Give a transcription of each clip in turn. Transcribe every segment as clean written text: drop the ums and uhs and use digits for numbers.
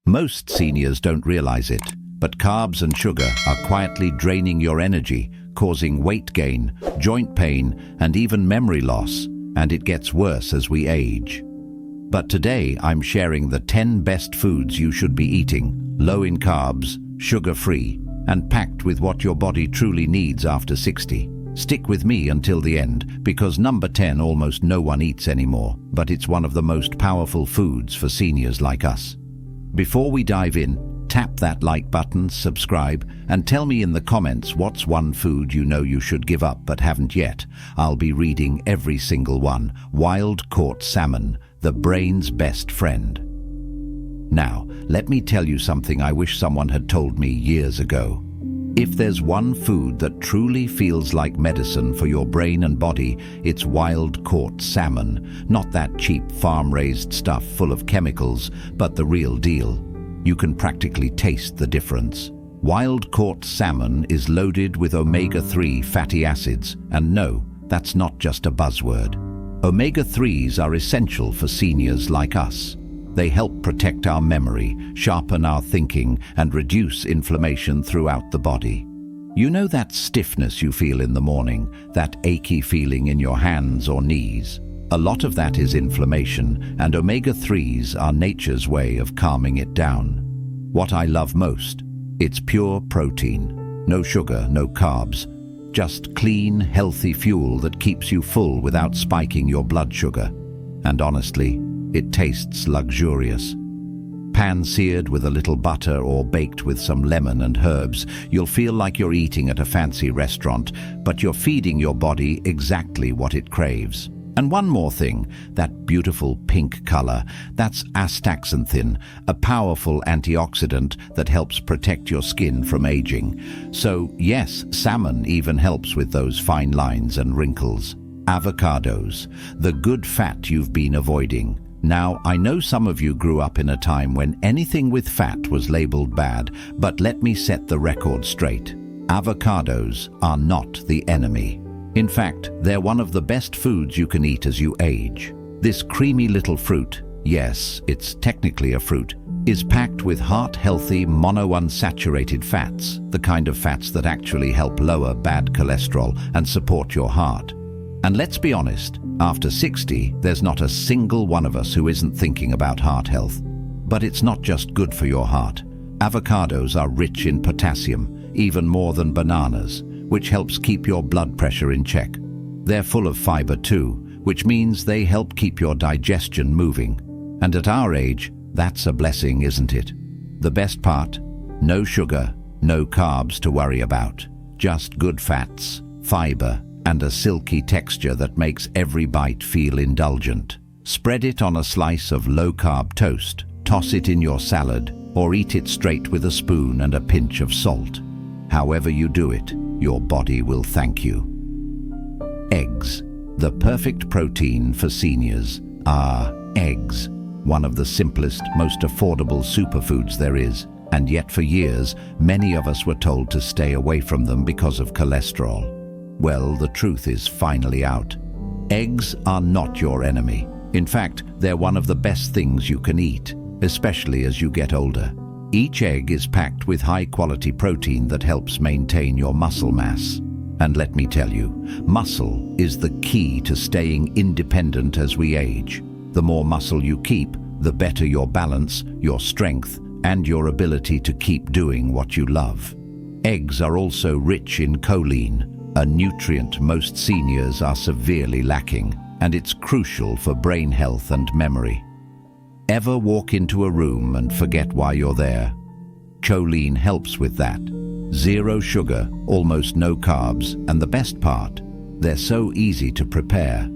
Most seniors don't realize it, but carbs and sugar are quietly draining your energy, causing weight gain, joint pain, and even memory loss, and it gets worse as we age. But today I'm sharing the 10 best foods you should be eating, low in carbs, sugar-free, and packed with what your body truly needs after 60. Stick with me until the end, because number 10 almost no one eats anymore, but it's one of the most powerful foods for seniors like us. Before we dive in, tap that like button, subscribe, and tell me in the comments what's one food you know you should give up but haven't yet. I'll be reading every single one. Wild-caught salmon, the brain's best friend. Now, let me tell you something I wish someone had told me years ago. If there's one food that truly feels like medicine for your brain and body, it's wild-caught salmon. Not that cheap farm-raised stuff full of chemicals, but the real deal. You can practically taste the difference. Wild-caught salmon is loaded with omega-3 fatty acids, and no, that's not just a buzzword. Omega-3s are essential for seniors like us. They help protect our memory, sharpen our thinking, and reduce inflammation throughout the body. You know that stiffness you feel in the morning, that achy feeling in your hands or knees? A lot of that is inflammation, and omega-3s are nature's way of calming it down. What I love most? It's pure protein. No sugar, no carbs. Just clean, healthy fuel that keeps you full without spiking your blood sugar. And honestly, it tastes luxurious. Pan-seared with a little butter or baked with some lemon and herbs, you'll feel like you're eating at a fancy restaurant, but you're feeding your body exactly what it craves. And one more thing, that beautiful pink color, that's astaxanthin, a powerful antioxidant that helps protect your skin from aging. So yes, salmon even helps with those fine lines and wrinkles. Avocados, the good fat you've been avoiding. Now, I know some of you grew up in a time when anything with fat was labeled bad, but let me set the record straight. Avocados are not the enemy. In fact, they're one of the best foods you can eat as you age. This creamy little fruit, yes, it's technically a fruit, is packed with heart-healthy monounsaturated fats, the kind of fats that actually help lower bad cholesterol and support your heart. And let's be honest, after 60, there's not a single one of us who isn't thinking about heart health. But it's not just good for your heart. Avocados are rich in potassium, even more than bananas, which helps keep your blood pressure in check. They're full of fiber too, which means they help keep your digestion moving. And at our age, that's a blessing, isn't it? The best part? No sugar, no carbs to worry about. Just good fats, fiber, and a silky texture that makes every bite feel indulgent. Spread it on a slice of low-carb toast, toss it in your salad, or eat it straight with a spoon and a pinch of salt. However you do it, your body will thank you. Eggs, the perfect protein for seniors. Eggs, one of the simplest, most affordable superfoods there is, and yet for years, many of us were told to stay away from them because of cholesterol. Well, the truth is finally out. Eggs are not your enemy. In fact, they're one of the best things you can eat, especially as you get older. Each egg is packed with high-quality protein that helps maintain your muscle mass. And let me tell you, muscle is the key to staying independent as we age. The more muscle you keep, the better your balance, your strength, and your ability to keep doing what you love. Eggs are also rich in choline, a nutrient most seniors are severely lacking, and it's crucial for brain health and memory. Ever walk into a room and forget why you're there? Choline helps with that. Zero sugar, almost no carbs, and the best part, they're so easy to prepare.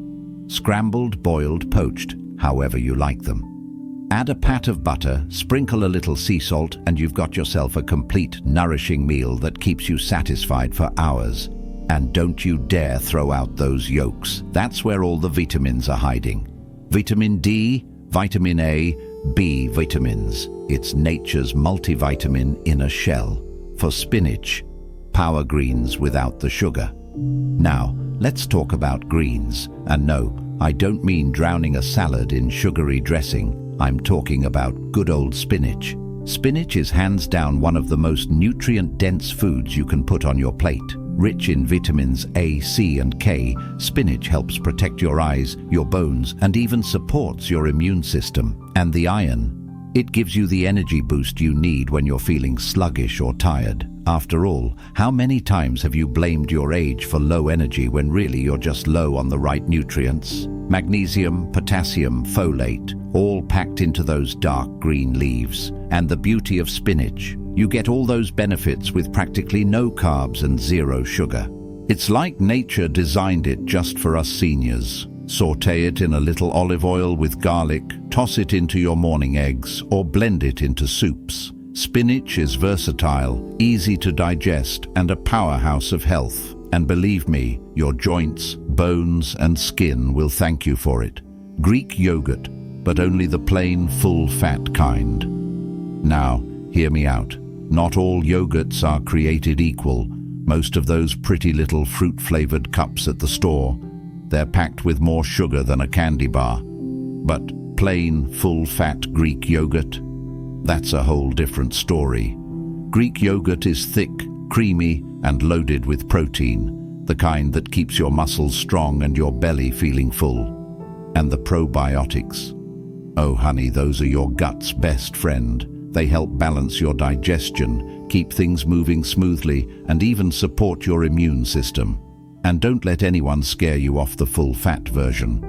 Scrambled, boiled, poached, however you like them. Add a pat of butter, sprinkle a little sea salt, and you've got yourself a complete, nourishing meal that keeps you satisfied for hours. And don't you dare throw out those yolks. That's where all the vitamins are hiding. Vitamin D, vitamin A, B vitamins. It's nature's multivitamin in a shell. For spinach, power greens without the sugar. Now, let's talk about greens. And no, I don't mean drowning a salad in sugary dressing. I'm talking about good old spinach. Spinach is hands down one of the most nutrient-dense foods you can put on your plate. Rich in vitamins A, C, and K, spinach helps protect your eyes, your bones, and even supports your immune system. And the iron, it gives you the energy boost you need when you're feeling sluggish or tired. After all, how many times have you blamed your age for low energy when really you're just low on the right nutrients? Magnesium, potassium, folate, all packed into those dark green leaves. And the beauty of spinach, you get all those benefits with practically no carbs and zero sugar. It's like nature designed it just for us seniors. Sauté it in a little olive oil with garlic, toss it into your morning eggs, or blend it into soups. Spinach is versatile, easy to digest, and a powerhouse of health. And believe me, your joints, bones, and skin will thank you for it. Greek yogurt, but only the plain, full-fat kind. Now, hear me out. Not all yogurts are created equal. Most of those pretty little fruit-flavored cups at the store, they're packed with more sugar than a candy bar. But plain, full-fat Greek yogurt, that's a whole different story. Greek yogurt is thick, creamy, and loaded with protein, the kind that keeps your muscles strong and your belly feeling full. And the probiotics. Oh honey, those are your gut's best friend. They help balance your digestion, keep things moving smoothly, and even support your immune system. And don't let anyone scare you off the full-fat version.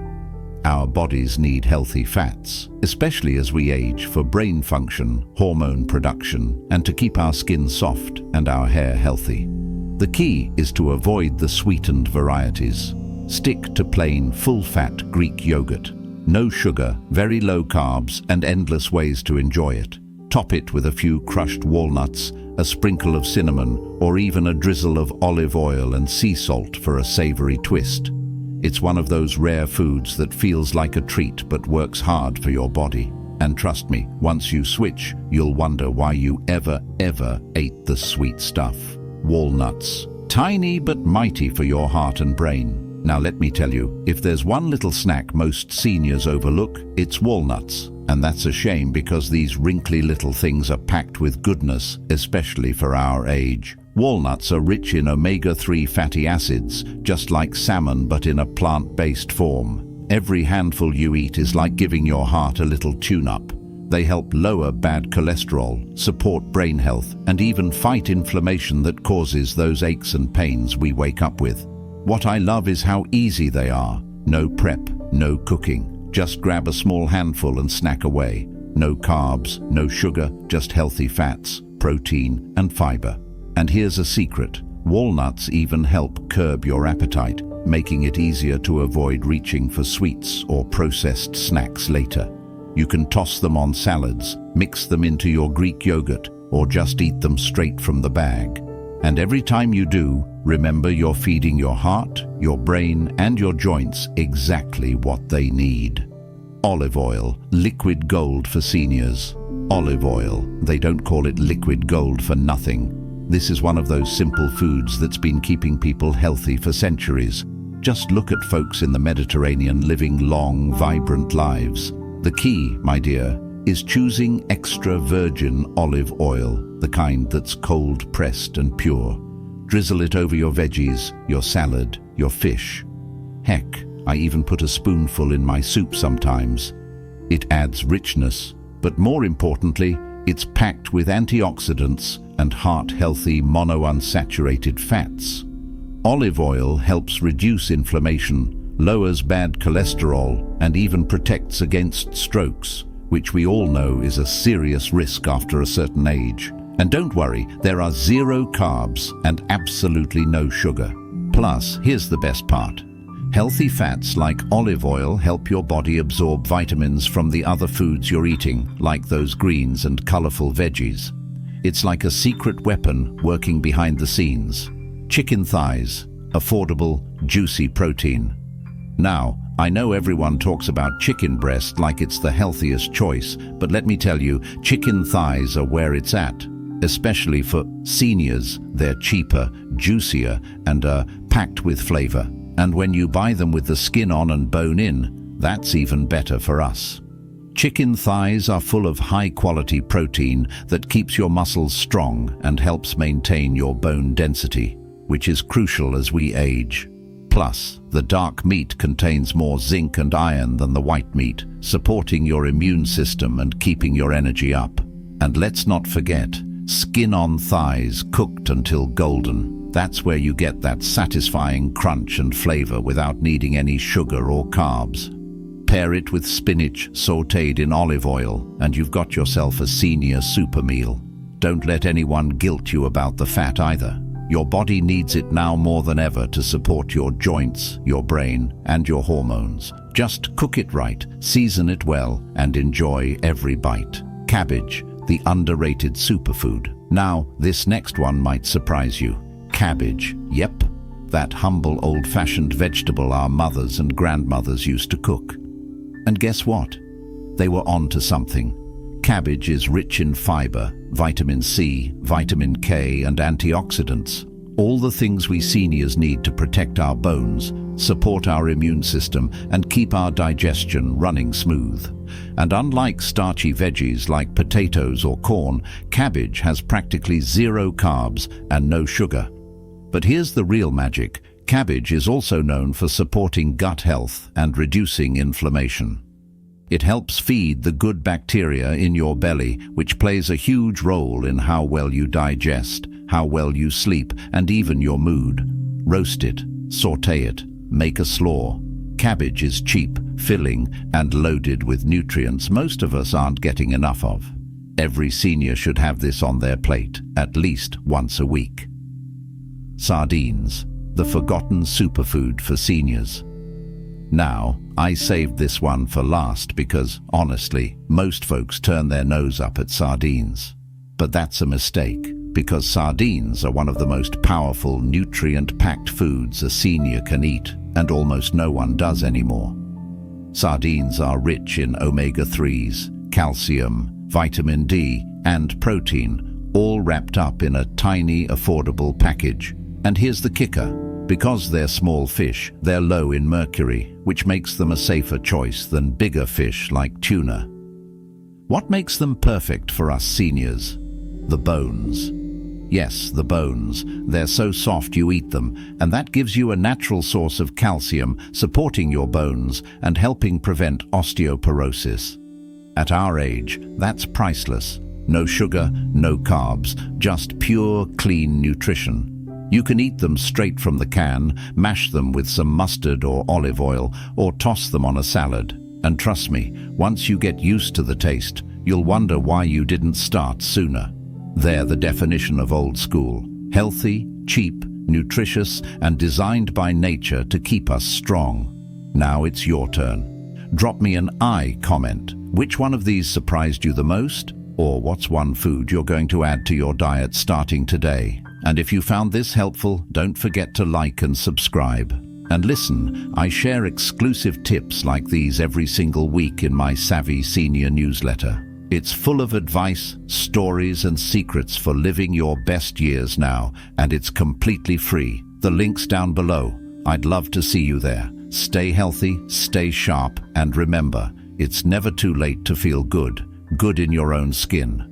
Our bodies need healthy fats, especially as we age, for brain function, hormone production, and to keep our skin soft and our hair healthy. The key is to avoid the sweetened varieties. Stick to plain, full-fat Greek yogurt. No sugar, very low carbs, and endless ways to enjoy it. Top it with a few crushed walnuts, a sprinkle of cinnamon, or even a drizzle of olive oil and sea salt for a savory twist. It's one of those rare foods that feels like a treat but works hard for your body. And trust me, once you switch, you'll wonder why you ever ate the sweet stuff. Walnuts. Tiny but mighty for your heart and brain. Now let me tell you, if there's one little snack most seniors overlook, it's walnuts. And that's a shame because these wrinkly little things are packed with goodness, especially for our age. Walnuts are rich in omega-3 fatty acids, just like salmon but in a plant-based form. Every handful you eat is like giving your heart a little tune-up. They help lower bad cholesterol, support brain health, and even fight inflammation that causes those aches and pains we wake up with. What I love is how easy they are. No prep, no cooking. Just grab a small handful and snack away. No carbs, no sugar, just healthy fats, protein, and fiber. And here's a secret. Walnuts even help curb your appetite, making it easier to avoid reaching for sweets or processed snacks later. You can toss them on salads, mix them into your Greek yogurt, or just eat them straight from the bag. And every time you do, remember you're feeding your heart, your brain, and your joints exactly what they need. Olive oil, liquid gold for seniors. Olive oil, they don't call it liquid gold for nothing. This is one of those simple foods that's been keeping people healthy for centuries. Just look at folks in the Mediterranean living long, vibrant lives. The key, my dear, is choosing extra virgin olive oil, the kind that's cold-pressed and pure. Drizzle it over your veggies, your salad, your fish. Heck, I even put a spoonful in my soup sometimes. It adds richness, but more importantly, it's packed with antioxidants and heart-healthy monounsaturated fats. Olive oil helps reduce inflammation, lowers bad cholesterol, and even protects against strokes, which we all know is a serious risk after a certain age. And don't worry, there are zero carbs and absolutely no sugar. Plus, here's the best part. Healthy fats like olive oil help your body absorb vitamins from the other foods you're eating, like those greens and colorful veggies. It's like a secret weapon working behind the scenes. Chicken thighs, affordable, juicy protein. Now, I know everyone talks about chicken breast like it's the healthiest choice, but let me tell you, chicken thighs are where it's at. Especially for seniors, they're cheaper, juicier, and packed with flavor. And when you buy them with the skin on and bone in, that's even better for us. Chicken thighs are full of high-quality protein that keeps your muscles strong and helps maintain your bone density, which is crucial as we age. Plus, the dark meat contains more zinc and iron than the white meat, supporting your immune system and keeping your energy up. And let's not forget, skin-on thighs cooked until golden. That's where you get that satisfying crunch and flavor without needing any sugar or carbs. Pair it with spinach sautéed in olive oil, and you've got yourself a senior super meal. Don't let anyone guilt you about the fat either. Your body needs it now more than ever to support your joints, your brain, and your hormones. Just cook it right, season it well, and enjoy every bite. Cabbage, the underrated superfood. Now, this next one might surprise you. Cabbage, yep, that humble old-fashioned vegetable our mothers and grandmothers used to cook. And guess what? They were on to something. Cabbage is rich in fiber, vitamin C, vitamin K, and antioxidants. All the things we seniors need to protect our bones, support our immune system, and keep our digestion running smooth. And unlike starchy veggies like potatoes or corn, cabbage has practically zero carbs and no sugar. But here's the real magic. Cabbage is also known for supporting gut health and reducing inflammation. It helps feed the good bacteria in your belly, which plays a huge role in how well you digest, how well you sleep, and even your mood. Roast it, sauté it, make a slaw. Cabbage is cheap, filling, and loaded with nutrients most of us aren't getting enough of. Every senior should have this on their plate, at least once a week. Sardines, the forgotten superfood for seniors. Now, I saved this one for last because, honestly, most folks turn their nose up at sardines. But that's a mistake, because sardines are one of the most powerful, nutrient-packed foods a senior can eat, and almost no one does anymore. Sardines are rich in omega-3s, calcium, vitamin D, and protein, all wrapped up in a tiny, affordable package. And here's the kicker. Because they're small fish, they're low in mercury, which makes them a safer choice than bigger fish like tuna. What makes them perfect for us seniors? The bones. Yes, the bones. They're so soft you eat them, and that gives you a natural source of calcium, supporting your bones and helping prevent osteoporosis. At our age, that's priceless. No sugar, no carbs, just pure, clean nutrition. You can eat them straight from the can, mash them with some mustard or olive oil, or toss them on a salad. And trust me, once you get used to the taste, you'll wonder why you didn't start sooner. They're the definition of old school. Healthy, cheap, nutritious, and designed by nature to keep us strong. Now it's your turn. Drop me an I comment. Which one of these surprised you the most? Or what's one food you're going to add to your diet starting today? And if you found this helpful, don't forget to like and subscribe. And listen, I share exclusive tips like these every single week in my Savvy Senior newsletter. It's full of advice, stories, and secrets for living your best years now, and it's completely free. The link's down below. I'd love to see you there. Stay healthy, stay sharp, and remember, it's never too late to feel good. Good in your own skin.